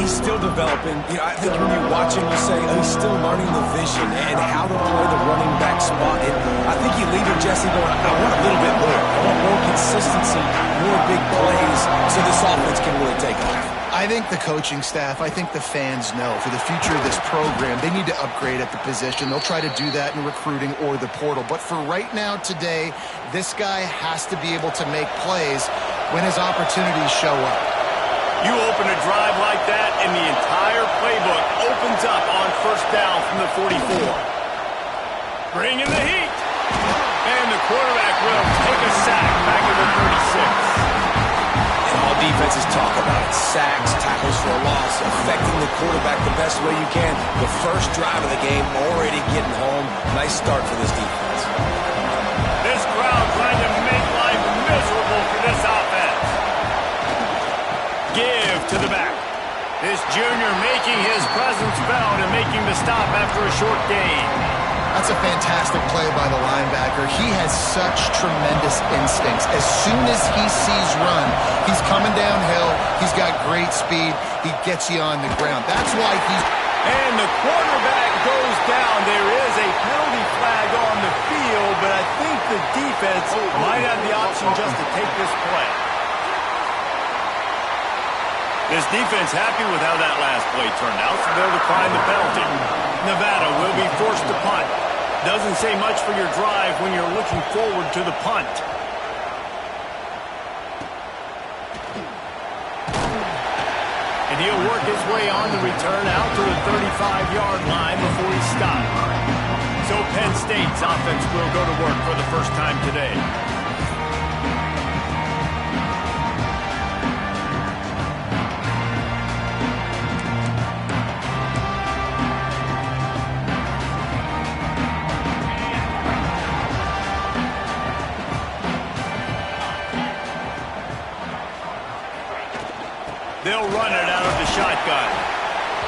he's still developing. You know, I think when you watch him, you say, oh, he's still learning the vision and how to play the running back spot. And I think you leave him, Jesse, going, I want a little bit more. I want more consistency, more big plays, so this offense can really take off. I think the coaching staff, I think the fans know for the future of this program, they need to upgrade at the position. They'll try to do that in recruiting or the portal. But for right now, today, this guy has to be able to make plays when his opportunities show up. You open a drive like that, and the entire playbook opens up on first down from the 44. Bring in the heat. And the quarterback will take a sack back at the 36. All defenses talk about it. Sacks, tackles for a loss, affecting the quarterback the best way you can. The first drive of the game, already getting home. Nice start for this defense. This crowd trying to make life miserable for this offense. Give to the back. This junior making his presence felt and making the stop after a short gain. That's a fantastic play by the linebacker. He has such tremendous instincts. As soon as he sees run, he's coming downhill. He's got great speed. He gets you on the ground. That's why he's... And the quarterback goes down. There is a penalty flag on the field, but I think the defense might have the option just to take this play. This defense happy with how that last play turned out, so they'll decline the penalty. Nevada will be forced to punt. Doesn't say much for your drive when you're looking forward to the punt. And he'll work his way on the return out to the 35-yard line before he's stopped. So Penn State's offense will go to work for the first time today. They'll run it out of the shotgun.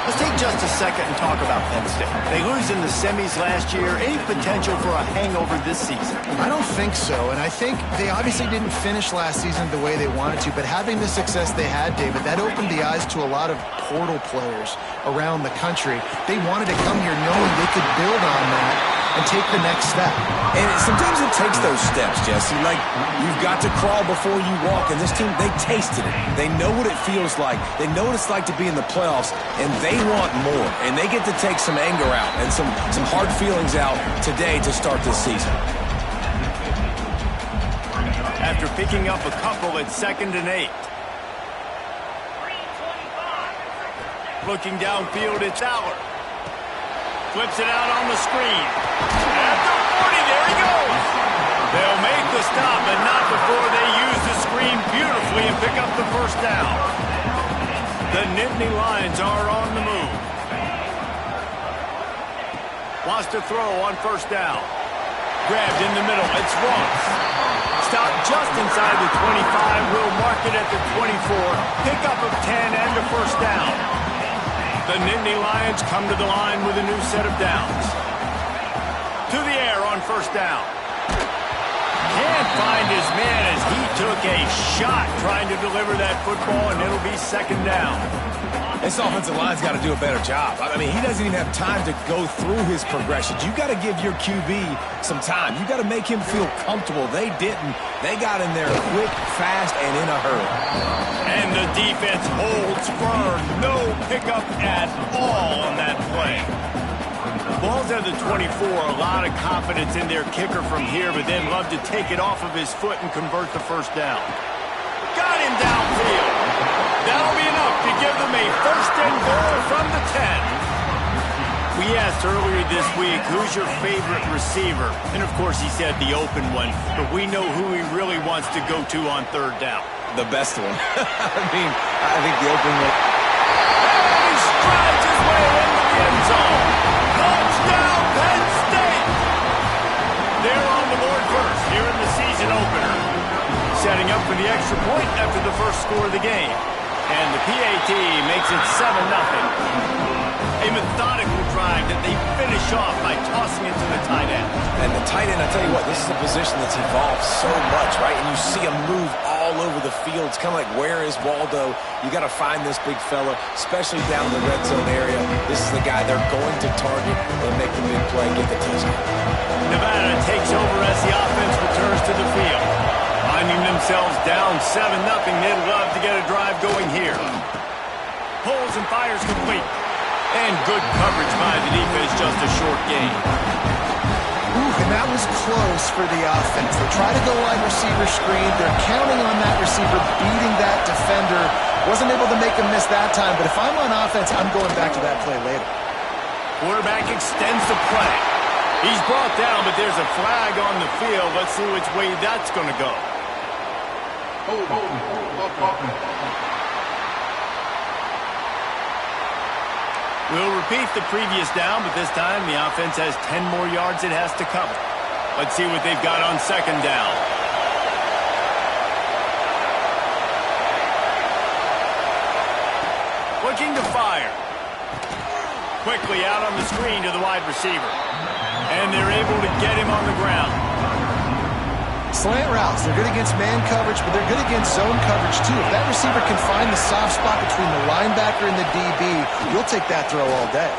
Let's take just a second and talk about Penn State. They lose in the semis last year. Any potential for a hangover this season? I don't think so, and I think they obviously didn't finish last season the way they wanted to, but having the success they had, David, that opened the eyes to a lot of portal players around the country. They wanted to come here knowing they could build on that and take the next step. And sometimes it takes those steps, Jesse. Like, you've got to crawl before you walk. And this team, they tasted it. They know what it feels like. They know what it's like to be in the playoffs, and they want more. And they get to take some anger out and some hard feelings out today to start this season. After picking up a couple at 2nd and 8. Looking downfield, it's Aller. Flips it out on the screen. At the 40, there he goes. They'll make the stop, but not before they use the screen beautifully and pick up the first down. The Nittany Lions are on the move. Wants to throw on first down. Grabbed in the middle. It's Ross. Stopped just inside the 25. Will mark it at the 24. Pickup of 10 and a first down. The Nittany Lions come to the line with a new set of downs. To the air on first down. Can't find his man as he took a shot trying to deliver that football, and it'll be 2nd down. This offensive line's got to do a better job. I mean, he doesn't even have time to go through his progressions. You got to give your QB some time. You got to make him feel comfortable. They didn't. They got in there quick, fast, and in a hurry. And the defense holds firm. No pickup at all on that play. Ball's at the 24. A lot of confidence in their kicker from here, but then love to take it off of his foot and convert the first down. Got him downfield. That'll be enough to give them a 1st and goal from the 10. We asked earlier this week, who's your favorite receiver? And, of course, he said the open one, but we know who he really wants to go to on 3rd down. The best one. I think the open one. And he strides his way into the end zone. Touchdown, Penn State! They're on the board first here in the season opener. Setting up for the extra point after the first score of the game. And the PAT makes it 7-0. A methodical drive that they finish off by tossing it to the tight end. And the tight end, I tell you what, this is a position that's evolved so much, right? And you see him move all all over the field. It's kind of like, where is Waldo? You got to find this big fella, especially down in the red zone area. This is the guy they're going to target and make the big play, get the touchdown. Nevada takes over as the offense returns to the field. Finding themselves down 7-0, they'd love to get a drive going here. Pulls and fires complete. And good coverage by the defense, just a short gain. And that was close for the offense. They try to go wide receiver screen. They're counting on that receiver beating that defender. Wasn't able to make him miss that time, but if I'm on offense, I'm going back to that play later. Quarterback extends the play. He's brought down, but there's a flag on the field. Let's see which way that's going to go. We'll repeat the previous down, but this time the offense has 10 more yards it has to cover. Let's see what they've got on second down. Looking to fire. Quickly out on the screen to the wide receiver. And they're able to get him on the ground. Slant routes, they're good against man coverage, but they're good against zone coverage too. If that receiver can find the soft spot between the linebacker and the DB, you'll take that throw all day.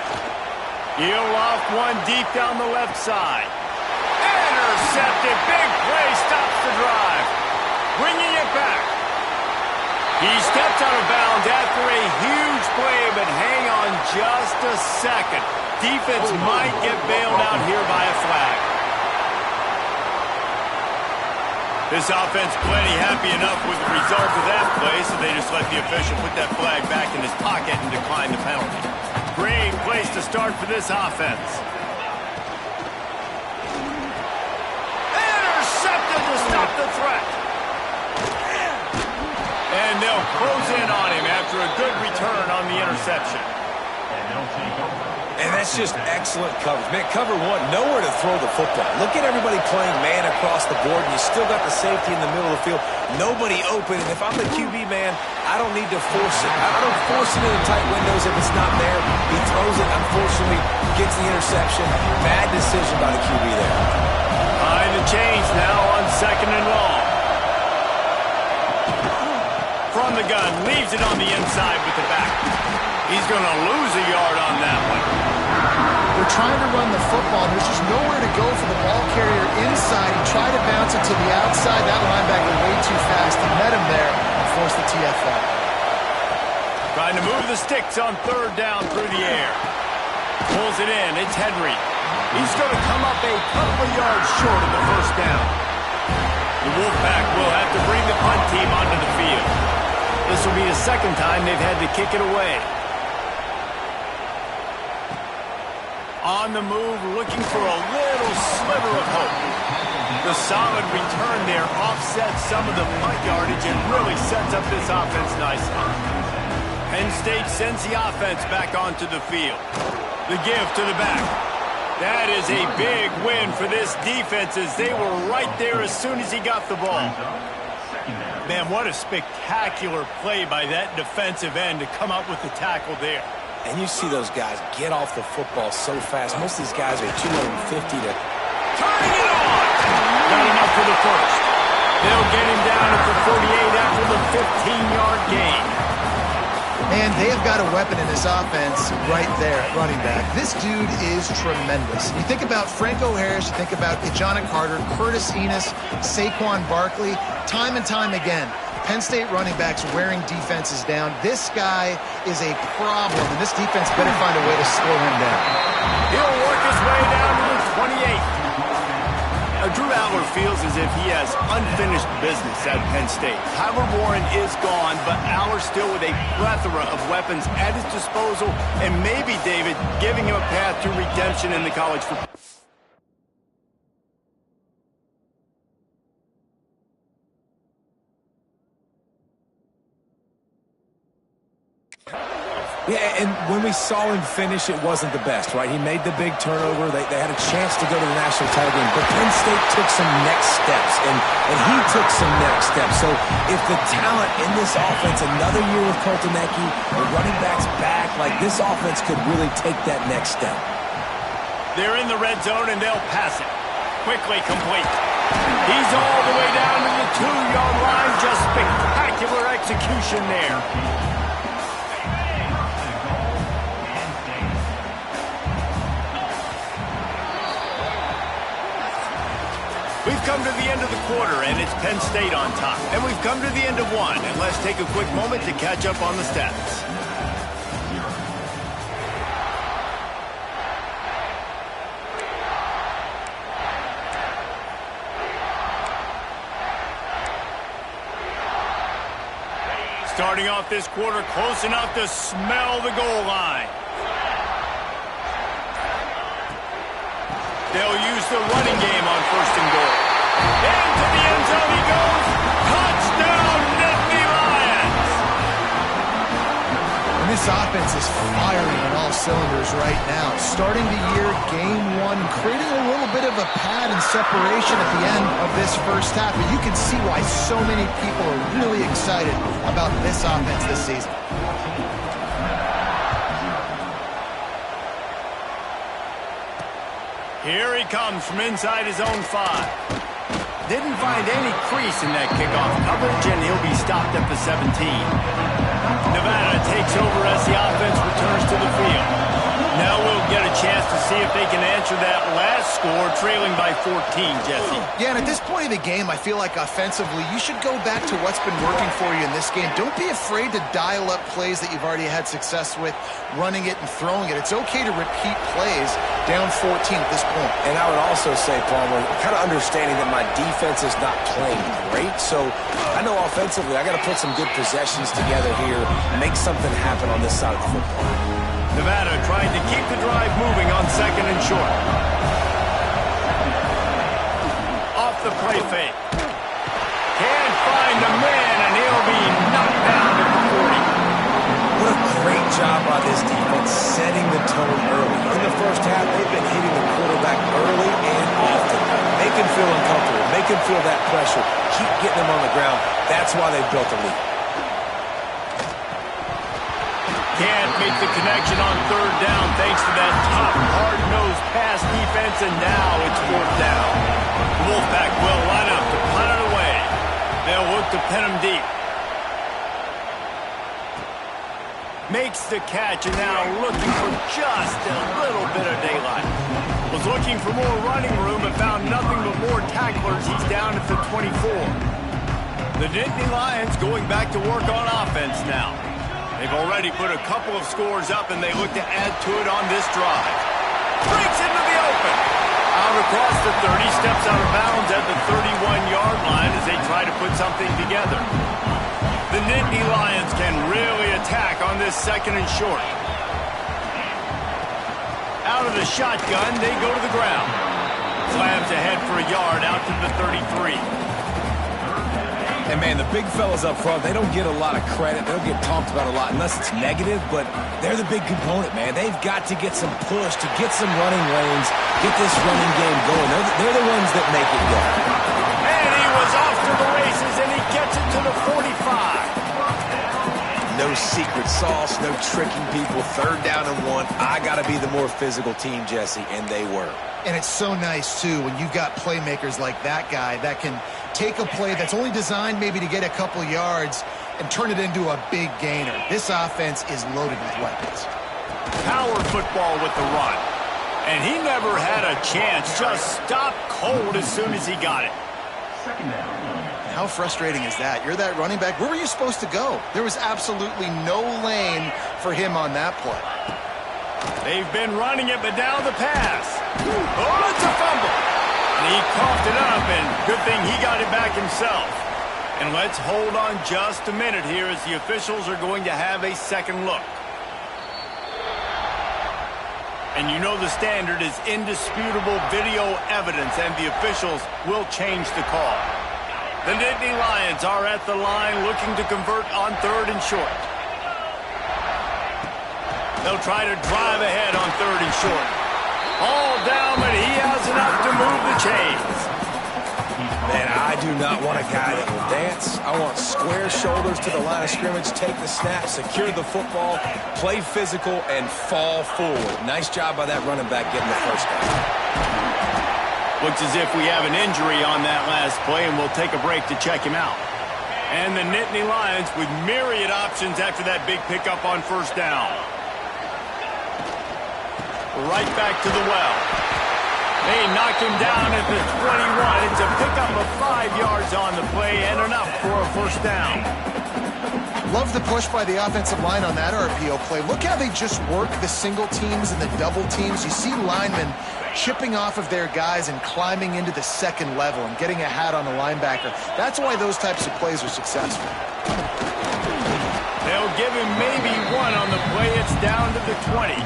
He'll loft one deep down the left side. Intercepted. Big play stops the drive. Bringing it back. He steps out of bounds after a huge play, but hang on just a second. Defense might get bailed out here by a flag. This offense plenty happy enough with the result of that play, so they just let the official put that flag back in his pocket and decline the penalty. Great place to start for this offense. Intercepted to stop the threat. And they'll close in on him after a good return on the interception. And that's just excellent coverage. Man, cover one, nowhere to throw the football. Look at everybody playing man across the board, and you still got the safety in the middle of the field. Nobody open, and if I'm the QB, man, I don't need to force it. I don't force it into tight windows if it's not there. He throws it, unfortunately, gets the interception. Bad decision by the QB there. Behind the chains now on second and long. From the gun, leaves it on the inside with the back. He's going to lose a yard on that one. They're trying to run the football. There's just nowhere to go for the ball carrier inside. He tried to bounce it to the outside. That linebacker way too fast. He met him there and forced the TFL. Trying to move the sticks on third down through the air. Pulls it in. It's Henry. He's going to come up a couple of yards short of the first down. The Wolfpack will have to bring the punt team onto the field. This will be the second time they've had to kick it away. On the move, looking for a little sliver of hope. The solid return there offsets some of the punt yardage and really sets up this offense nicely. Penn State sends the offense back onto the field. The give to the back. That is a big win for this defense as they were right there as soon as he got the ball. Man, what a spectacular play by that defensive end to come up with the tackle there. And you see those guys get off the football so fast. Most of these guys are 250 to... Turning it on! Got enough for the first. They'll get him down at the 48 after the 15-yard gain. And they have got a weapon in this offense right there at running back. This dude is tremendous. You think about Franco Harris, you think about Ejana Carter, Curtis Enos, Saquon Barkley, time and time again. Penn State running backs wearing defenses down. This guy is a problem, and this defense better find a way to slow him down. He'll work his way down to the 28. Drew Aller feels as if he has unfinished business at Penn State. Tyler Warren is gone, but Aller still with a plethora of weapons at his disposal, and maybe, David, giving him a path to redemption in the college football. Yeah, and when we saw him finish, it wasn't the best, right? He made the big turnover. They had a chance to go to the national title game, but Penn State took some next steps, and he took some next steps. So if the talent in this offense, another year with Koltanecki, the running backs back, like this offense could really take that next step. They're in the red zone, and they'll pass it. Quickly complete. He's all the way down to the 2-yard line. Just spectacular substitution there. We've come to the end of the quarter, and it's Penn State on top. And we've come to the end of one, and let's take a quick moment to catch up on the stats. Starting off this quarter close enough to smell the goal line. They'll use the running game on first and goal. Into the end zone he goes. Touchdown, Nittany Lions! And this offense is firing on all cylinders right now. Starting the year, game one, creating a little bit of a pad and separation at the end of this first half. But you can see why so many people are really excited about this offense this season. Here he comes from inside his own 5. Didn't find any crease in that kickoff coverage, and he'll be stopped at the 17. Nevada takes over as the offense returns to the field. Now we'll get a chance to see if they can answer that last score, trailing by 14, Jesse. Yeah, and at this point of the game, I feel like offensively, you should go back to what's been working for you in this game. Don't be afraid to dial up plays that you've already had success with, running it and throwing it. It's okay to repeat plays down 14 at this point. And I would also say, Palmer, kind of understanding that my defense is not playing great, so I know offensively I got to put some good possessions together here, make something happen on this side of the football. Nevada trying to keep the drive moving on second and short. Off the play fake. Can't find a man, and he'll be knocked down at the 40. What a great job by this defense setting the tone early. In the first half, they've been hitting the quarterback early and often. Make him feel uncomfortable. Make him feel that pressure. Keep getting him on the ground. That's why they've built a lead. Can't make the connection on third down thanks to that tough, hard-nosed pass defense, and now it's fourth down. The Wolfpack will line up to punt it away. They'll look to pin him deep. Makes the catch, and now looking for just a little bit of daylight. Was looking for more running room, but found nothing but more tacklers. He's down at the 24. The Nittany Lions going back to work on offense now. They've already put a couple of scores up, and they look to add to it on this drive. Breaks into the open. Out across the 30, steps out of bounds at the 31-yard line as they try to put something together. The Nittany Lions can really attack on this second and short. Out of the shotgun, they go to the ground. Slams ahead for a yard out to the 33. And, man, the big fellas up front, they don't get a lot of credit. They don't get talked about a lot unless it's negative, but they're the big component, man. They've got to get some push, to get some running lanes, get this running game going. They're the ones that make it go. And he was off to the races, and he gets it to the 45. No secret sauce, no tricking people. Third down and 1. I got to be the more physical team, Jesse, and they were. And it's so nice, too, when you've got playmakers like that guy that can take a play that's only designed maybe to get a couple yards and turn it into a big gainer. This offense is loaded with weapons. Power football with the run. And he never had a chance. Just stopped cold as soon as he got it. How frustrating is that? You're that running back. Where were you supposed to go? There was absolutely no lane for him on that play. They've been running it, but now the pass. Oh, it's a fumble. And he coughed it up, and good thing he got it back himself. And let's hold on just a minute here as the officials are going to have a second look. And you know the standard is indisputable video evidence, and the officials will change the call. The Nittany Lions are at the line looking to convert on third and short. They'll try to drive ahead on third and short. All down, but he has enough to move the chains. Man, I do not want a guy that will dance. I want square shoulders to the line of scrimmage, take the snap, secure the football, play physical, and fall forward. Nice job by that running back getting the first down. Looks as if we have an injury on that last play, and we'll take a break to check him out. And the Nittany Lions with myriad options after that big pickup on first down. Right back to the well. They knock him down at the 21. It's a pickup of 5 yards on the play and enough for a first down. Love the push by the offensive line on that RPO play. Look how they just work the single teams and the double teams. You see linemen chipping off of their guys and climbing into the second level and getting a hat on the linebacker. That's why those types of plays are successful. They'll give him maybe one on the play. It's down to the 20.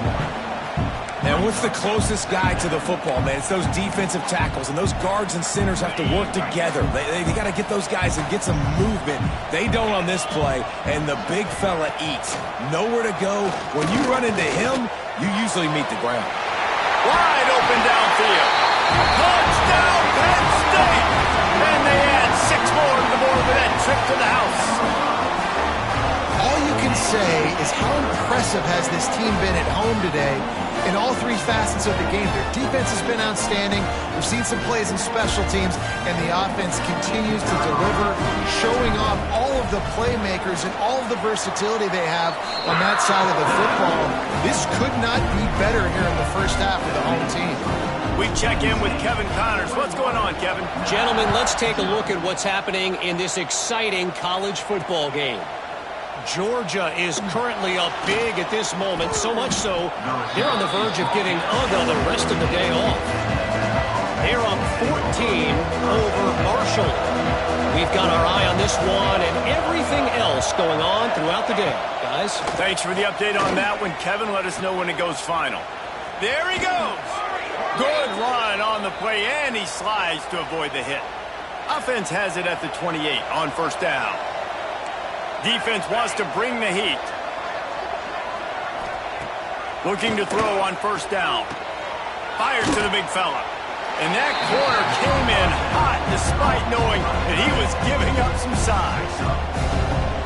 And what's the closest guy to the football, man? It's those defensive tackles, and those guards and centers have to work together. They got to get those guys and get some movement. They don't on this play, and the big fella eats. Nowhere to go. When you run into him, you usually meet the ground. Wide open downfield. Touchdown, Penn State! And they add 6 more to the board with that trip to the house. All you can say is how impressive has this team been at home today in all 3 facets of the game. Their defense has been outstanding. We've seen some plays in special teams, and the offense continues to deliver, showing off all of the playmakers and all of the versatility they have on that side of the football. This could not be better here in the first half of the home team. We check in with Kevin Connors. What's going on, Kevin? Gentlemen, let's take a look at what's happening in this exciting college football game. Georgia is currently up big at this moment, so much so they're on the verge of giving UGA the rest of the day off. They're up 14 over Marshall. We've got our eye on this one and everything else going on throughout the day, guys. Thanks for the update on that one, Kevin. Let us know when it goes final. There he goes. Good run on the play, and he slides to avoid the hit. Offense has it at the 28 on first down. Defense wants to bring the heat. Looking to throw on first down. Fires to the big fella. And that corner came in hot despite knowing that he was giving up some size.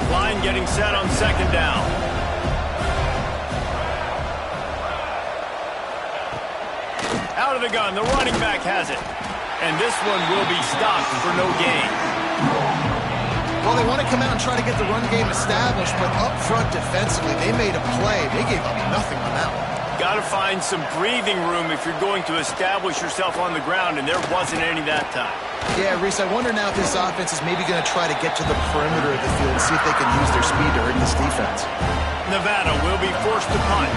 Line getting set on second down. Out of the gun, the running back has it. And this one will be stopped for no gain. Well, they want to come out and try to get the run game established, but up front defensively, they made a play. They gave up nothing on that one. Got to find some breathing room if you're going to establish yourself on the ground, and there wasn't any that time. Yeah, Reese, I wonder now if this offense is maybe going to try to get to the perimeter of the field and see if they can use their speed to hurt this defense. Nevada will be forced to punt.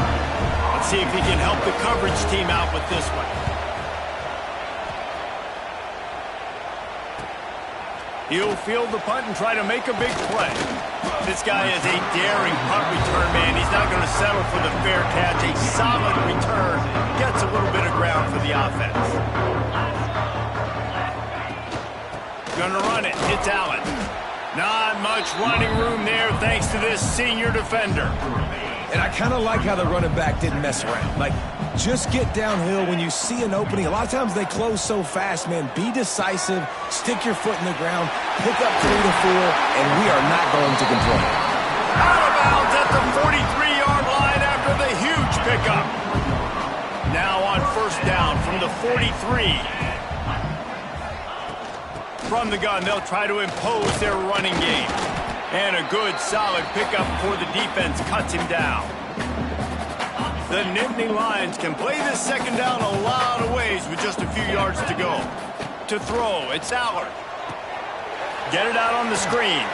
Let's see if he can help the coverage team out with this one. He'll field the punt and try to make a big play. This guy is a daring punt return man. He's not going to settle for the fair catch. A solid return. Gets a little bit of ground for the offense. Going to run it. It's Allen. Not much running room there thanks to this senior defender. And I kind of like how the running back didn't mess around. Like, just get downhill when you see an opening. A lot of times they close so fast, man. Be decisive, stick your foot in the ground, pick up 3 to 4, and we are not going to complain. Out of bounds at the 43-yard line after the huge pickup. Now on first down from the 43. From the gun, they'll try to impose their running game. And a good, solid pickup before the defense cuts him down. The Nittany Lions can play this second down a lot of ways with just a few yards to go. To throw, it's Allard. Get it out on the screen.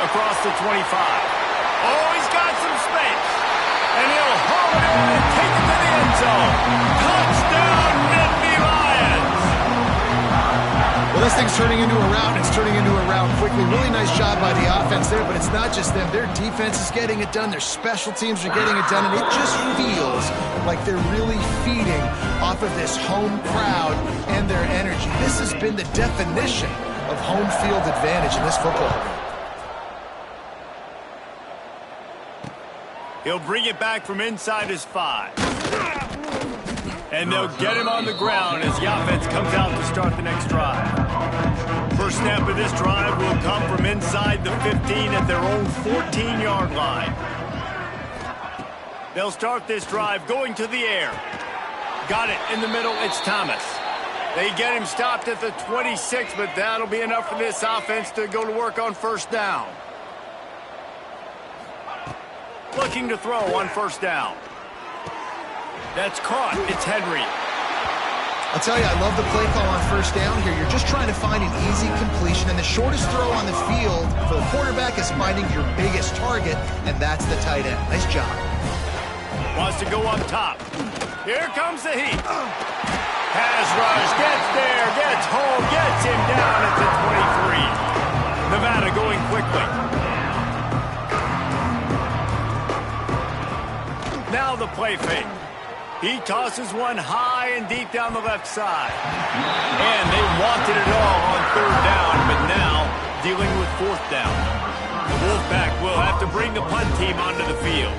Across the 25. Oh, he's got some space. And he'll haul it in and take it to the end zone. Touchdown, Nittany Lions! Well, this thing's turning into a rout, and it's turning into a rout quickly. Really nice job by the offense there, but it's not just them. Their defense is getting it done. Their special teams are getting it done, and it just feels like they're really feeding off of this home crowd and their energy. This has been the definition of home field advantage in this football game. He'll bring it back from inside his 5. And they'll get him on the ground as the offense comes out to start the next drive. First snap of this drive will come from inside the 15 at their own 14-yard line. They'll start this drive going to the air. Got it in the middle. It's Thomas. They get him stopped at the 26, but that'll be enough for this offense to go to work on first down. Looking to throw on first down. That's caught. It's Henry. I'll tell you, I love the play call on first down here. You're just trying to find an easy completion, and the shortest throw on the field for the quarterback is finding your biggest target, and that's the tight end. Nice job. Wants to go up top. Here comes the heat. Pass rush, gets there, gets home, gets him down at the 23. Nevada going quickly. Now the play fake. He tosses one high and deep down the left side. And they wanted it all on third down, but now dealing with fourth down. The Wolfpack will have to bring the punt team onto the field.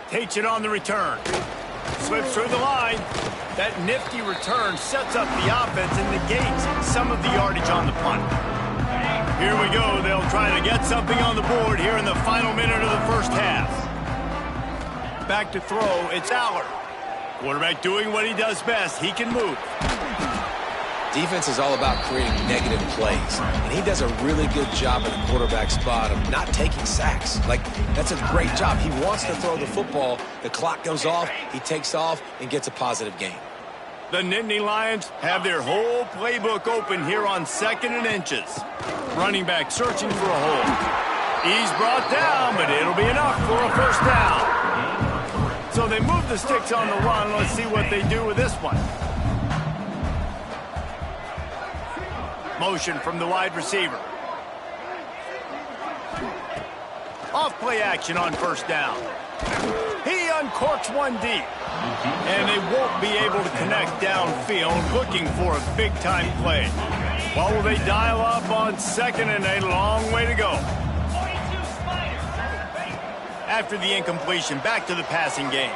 Takes it on the return. Slips through the line. That nifty return sets up the offense and negates some of the yardage on the punt. Here we go. They'll try to get something on the board here in the final minute of the first half. Back to throw. It's Allard. Quarterback doing what he does best. He can move. Defense is all about creating negative plays, and he does a really good job in the quarterback spot of not taking sacks. Like, that's a great job. He wants to throw the football. The clock goes off. He takes off and gets a positive gain. The Nittany Lions have their whole playbook open here on 2nd and inches. Running back searching for a hole. He's brought down, but it'll be enough for a first down. So they move the sticks on the run. Let's see what they do with this one. Motion from the wide receiver. Off play action on first down. He uncorks one deep. And they won't be able to connect downfield, looking for a big-time play. Well, will they dial up on 2nd and a long way to go? After the incompletion, back to the passing game.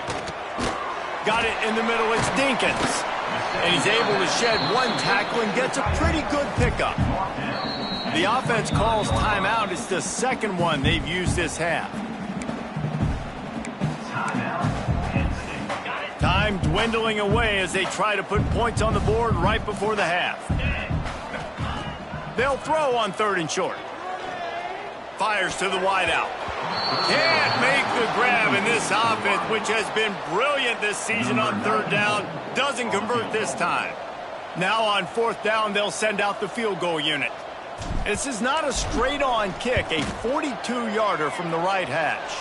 Got it in the middle, it's Dinkins. And he's able to shed one tackle and gets a pretty good pickup. The offense calls timeout. It's the second one they've used this half. Time dwindling away as they try to put points on the board right before the half. They'll throw on 3rd and short. Fires to the wideout. Can't make the grab in this offense, which has been brilliant this season on 3rd down. Doesn't convert this time. Now on 4th down, they'll send out the field goal unit. This is not a straight-on kick, a 42-yarder from the right hash.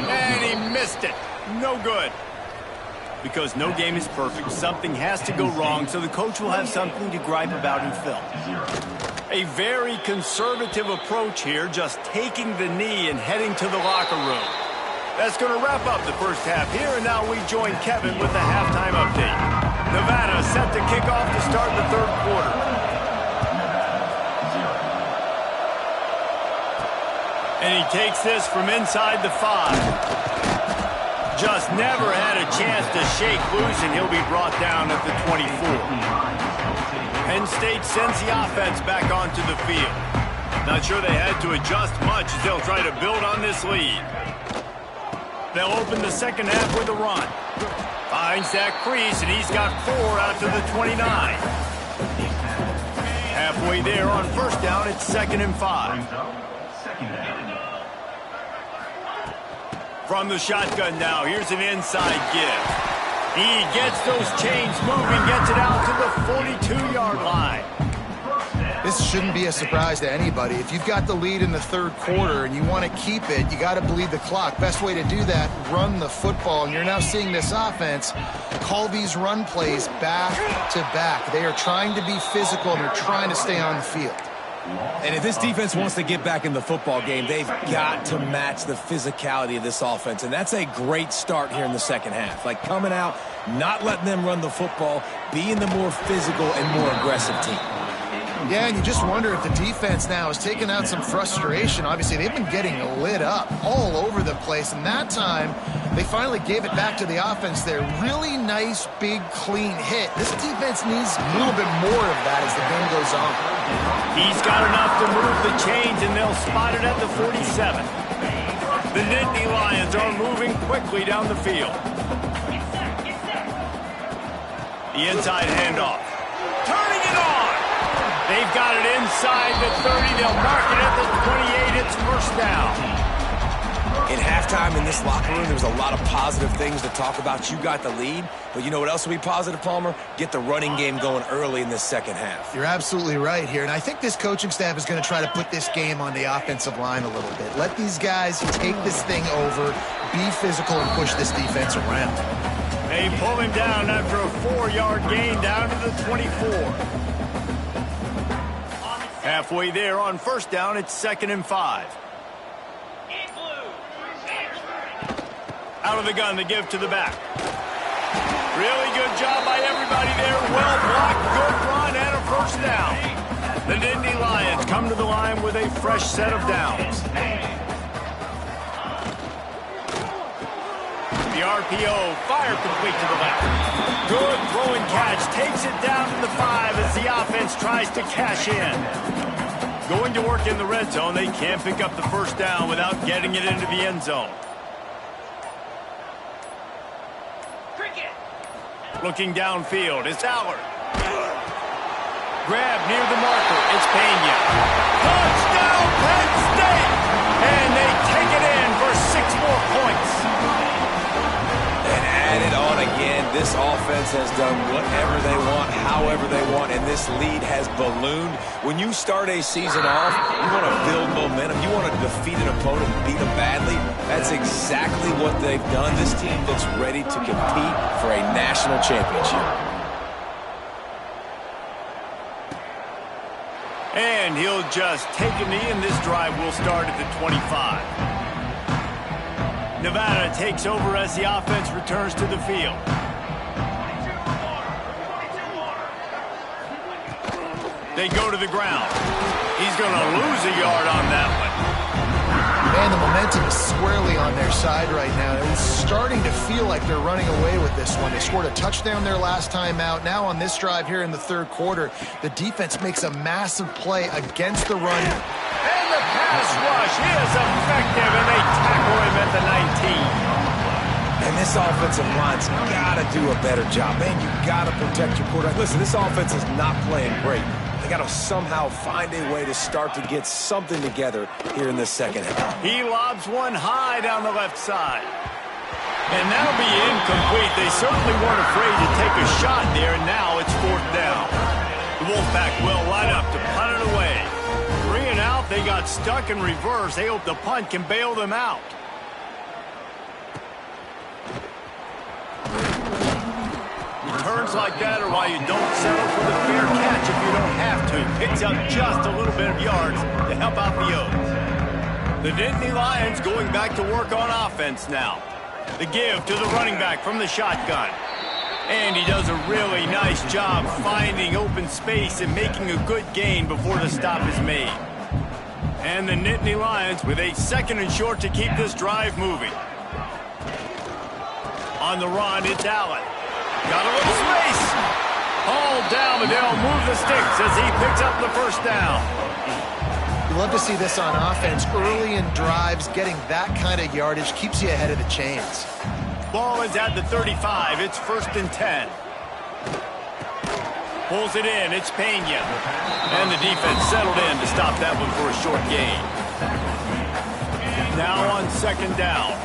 And he missed it. No good. Because no game is perfect, something has to go wrong, so the coach will have something to gripe about in film. A very conservative approach here, just taking the knee and heading to the locker room. That's going to wrap up the first half here, and now we join Kevin with the halftime update. Nevada set to kick off to start the 3rd quarter. And he takes this from inside the 5. Just never had a chance to shake loose, and he'll be brought down at the 24. Penn State sends the offense back onto the field. Not sure they had to adjust much as they'll try to build on this lead. They'll open the second half with a run. Finds that crease, and he's got 4 out to the 29. Halfway there on first down, it's 2nd and 5. From the shotgun now, here's an inside give. He gets those chains moving, gets it out to the 42-yard line. This shouldn't be a surprise to anybody. If you've got the lead in the 3rd quarter and you want to keep it, you got to bleed the clock. Best way to do that, run the football. And you're now seeing this offense call these run plays back to back. They are trying to be physical, and they're trying to stay on the field. And if this defense wants to get back in the football game, they've got to match the physicality of this offense. And that's a great start here in the second half. Like, coming out, not letting them run the football, being the more physical and more aggressive team. Yeah, and you just wonder if the defense now has taken out some frustration. Obviously, they've been getting lit up all over the place, and that time they finally gave it back to the offense there. Really nice, big, clean hit. This defense needs a little bit more of that as the game goes on. He's got enough to move the chains, and they'll spot it at the 47. The Nittany Lions are moving quickly down the field. The inside handoff. Turning it on. They've got it inside the 30. They'll mark it at the 28. It's first down. In halftime in this locker room, there was a lot of positive things to talk about. You got the lead, but you know what else will be positive, Palmer? Get the running game going early in this second half. You're absolutely right here, and I think this coaching staff is going to try to put this game on the offensive line a little bit. Let these guys take this thing over, be physical, and push this defense around. They pull him down after a 4-yard gain down to the 24. Halfway there on first down, it's 2nd and 5. Out of the gun, the give to the back. Really good job by everybody there. Well blocked, good run, and a first down. The Nittany Lions come to the line with a fresh set of downs. The RPO, fire complete to the left. Good throwing catch, takes it down to the 5 as the offense tries to cash in. Going to work in the red zone, they can't pick up the first down without getting it into the end zone. Looking downfield, it's Allard. Grab near the marker, it's Pena. Touchdown, Penn State! And they take it in for 6 more points. And add it on again. This offense has done whatever they want, however they want, and this lead has ballooned. When you start a season off, you want to build momentum. You want to defeat an opponent and beat them badly. That's exactly what they've done. This team looks ready to compete for a national championship. And he'll just take a knee, and this drive will start at the 25. Nevada takes over as the offense returns to the field. They go to the ground. He's going to lose a yard on that one. Man, the momentum is squarely on their side right now. It's starting to feel like they're running away with this one. They scored a touchdown their last time out. Now on this drive here in the 3rd quarter, the defense makes a massive play against the run. And the pass rush is effective, and they tackle him at the 19. And this offensive line's got to do a better job. Man, you got to protect your quarterback. Listen, this offense is not playing great. They got to somehow find a way to start to get something together here in this second half. He lobs one high down the left side. And that'll be incomplete. They certainly weren't afraid to take a shot there, and now it's 4th down. The Wolfpack will line up to punt it away. 3 and out, they got stuck in reverse. They hope the punt can bail them out. Returns like that are why you don't settle for the fair catch if you don't have to. Picks up just a little bit of yards to help out the O's. The Nittany Lions going back to work on offense now. The give to the running back from the shotgun. And he does a really nice job finding open space and making a good gain before the stop is made. And the Nittany Lions with a 2nd and short to keep this drive moving. On the run, it's Allen. Got a little space. Hauled down, but they'll move the sticks as he picks up the first down. You love to see this on offense. Early in drives, getting that kind of yardage keeps you ahead of the chains. Ball is at the 35. It's 1st and 10. Pulls it in. It's Pena. And the defense settled in to stop that one for a short gain. Now on 2nd down.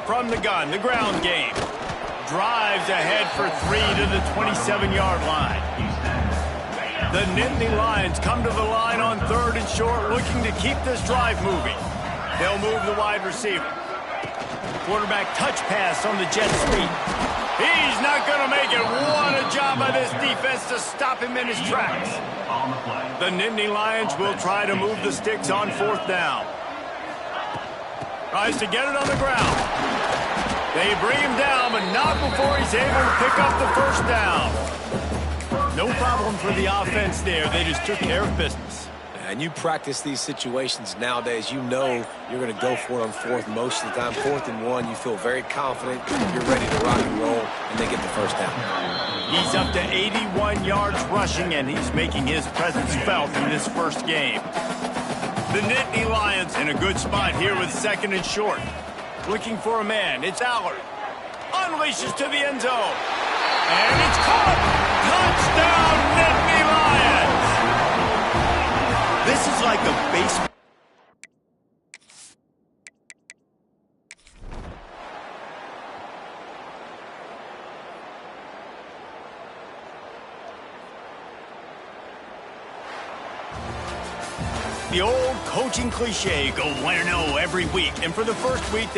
From the gun, the ground game. Drives ahead for 3 to the 27-yard line. The Nittany Lions come to the line on 3rd and short, looking to keep this drive moving. They'll move the wide receiver. Quarterback touch pass on the jet sweep. He's not going to make it. What a job by this defense to stop him in his tracks. The Nittany Lions will try to move the sticks on 4th down. Tries to get it on the ground. They bring him down, but not before he's able to pick up the first down. No problem for the offense there. They just took care of business. And you practice these situations nowadays, you know you're going to go for it on fourth most of the time. 4th and 1, you feel very confident, you're ready to rock and roll, and they get the first down. He's up to 81 yards rushing, and he's making his presence felt in this first game. The Nittany Lions in a good spot here with 2nd and short. Looking for a man. It's Allard. Unleashes to the end zone. And it's caught. Touchdown, Nittany Lions. This is like a baseball. The old coaching cliche, go 1-0 every week. And for the first week,